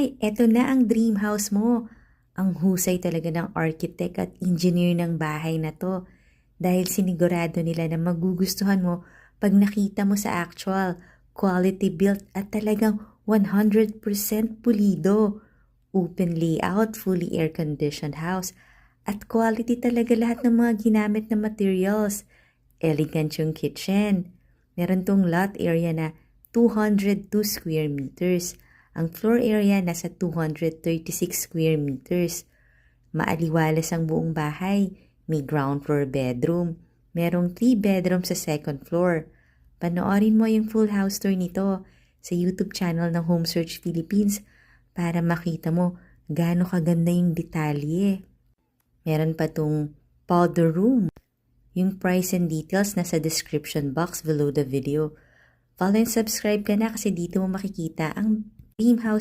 Hi! Eto na ang dream house mo. Ang husay talaga ng architect at engineer ng bahay na to. Dahil sinigurado nila na magugustuhan mo pag nakita mo sa actual, quality built at talagang 100% pulido. Open layout, fully air-conditioned house. At quality talaga lahat ng mga ginamit na materials. Elegant yung kitchen. Meron tong lot area na 202 square meters. Ang floor area nasa 236 square meters. Maaliwalas ang buong bahay. May ground floor bedroom. Merong 3 bedroom sa second floor. Panoorin mo yung full house tour nito sa YouTube channel ng Home Search Philippines para makita mo gaano kaganda yung detalye. Meron pa tong powder room. Yung price and details nasa description box below the video. Follow and subscribe ka na kasi dito mo makikita ang dream house